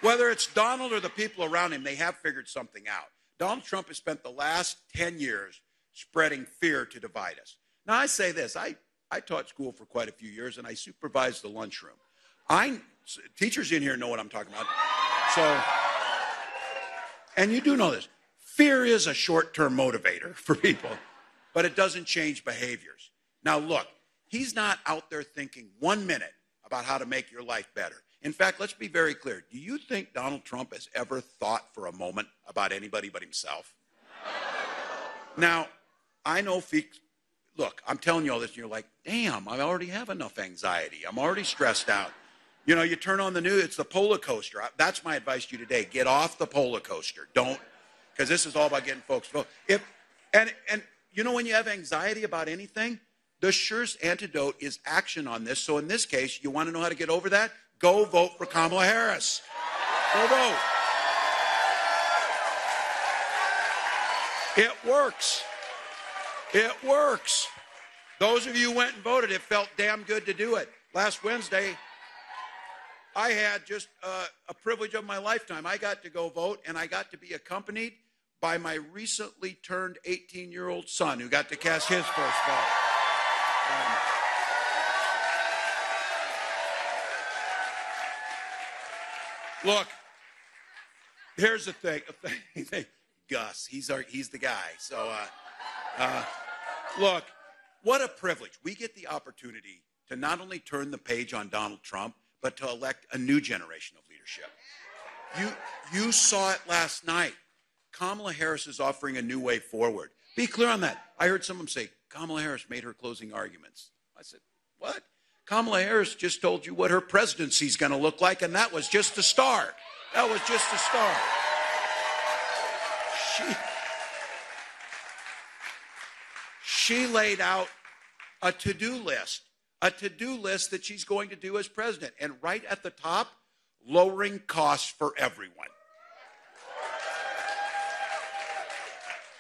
Whether it's Donald or the people around him, they have figured something out. Donald Trump has spent the last 10 years spreading fear to divide us. Now, I say this. I taught school for quite a few years, and I supervised the lunchroom. Teachers in here know what I'm talking about. So, and you do know this. Fear is a short-term motivator for people, but it doesn't change behaviors. Now, look, he's not out there thinking 1 minute about how to make your life better. In fact, let's be very clear. Do you think Donald Trump has ever thought for a moment about anybody but himself? Now, I know, look, I'm telling you all this, and you're like, damn, I already have enough anxiety. I'm already stressed out. You know, you turn on the news, it's the polar coaster. That's my advice to you today. Get off the polar coaster. Don't, because this is all about getting folks to vote. And you know, when you have anxiety about anything, the surest antidote is action on this. So in this case, you want to know how to get over that? Go vote for Kamala Harris. Go vote. It works. It works. Those of you who went and voted, it felt damn good to do it. Last Wednesday, I had just a privilege of my lifetime. I got to go vote, and I got to be accompanied by my recently turned 18-year-old son who got to cast his first vote. Look, here's the thing. Gus, he's the guy. So, look, what a privilege. We get the opportunity to not only turn the page on Donald Trump, but to elect a new generation of leadership. You saw it last night. Kamala Harris is offering a new way forward. Be clear on that. I heard someone say, Kamala Harris made her closing arguments. I said, what? Kamala Harris just told you what her presidency is going to look like, and that was just a start. That was just a start. She laid out a to-do list that she's going to do as president. And right at the top, lowering costs for everyone.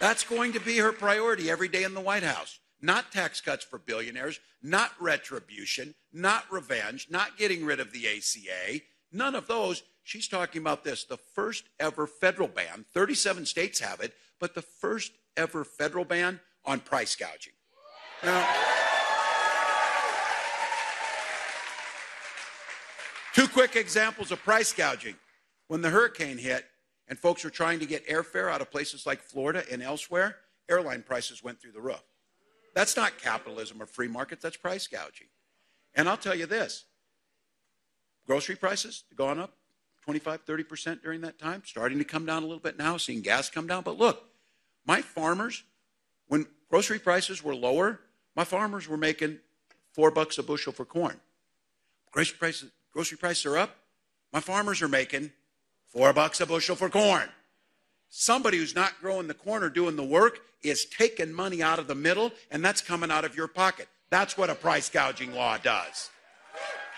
That's going to be her priority every day in the White House. Not tax cuts for billionaires, not retribution, not revenge, not getting rid of the ACA, none of those. She's talking about this, the first ever federal ban. 37 states have it, but the first ever federal ban on price gouging. Now, two quick examples of price gouging. When the hurricane hit and folks were trying to get airfare out of places like Florida and elsewhere, airline prices went through the roof. That's not capitalism or free market, that's price gouging. And I'll tell you this, grocery prices have gone up 25, 30% during that time, starting to come down a little bit now, seeing gas come down. But look, my farmers, when grocery prices were lower, my farmers were making $4 a bushel for corn. Grocery prices are up, my farmers are making $4 a bushel for corn. Somebody who's not growing the corn or doing the work is taking money out of the middle, and that's coming out of your pocket. That's what a price gouging law does.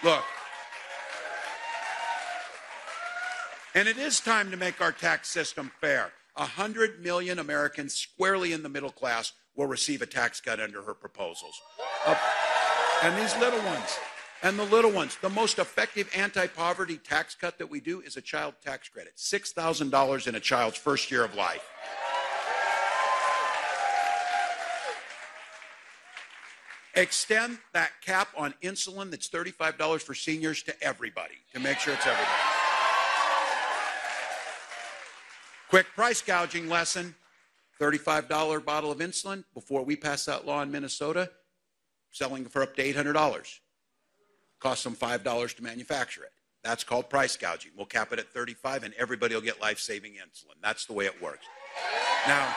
Look. And it is time to make our tax system fair. 100 million Americans squarely in the middle class will receive a tax cut under her proposals. And these little ones, and the little ones, the most effective anti-poverty tax cut that we do is a child tax credit, $6,000 in a child's first year of life. Extend that cap on insulin that's $35 for seniors to everybody, to make sure it's everybody. Quick price gouging lesson, $35 bottle of insulin. Before we passed that law in Minnesota, selling for up to $800. Costs them $5 to manufacture it. That's called price gouging. We'll cap it at $35 and everybody will get life-saving insulin. That's the way it works. Now,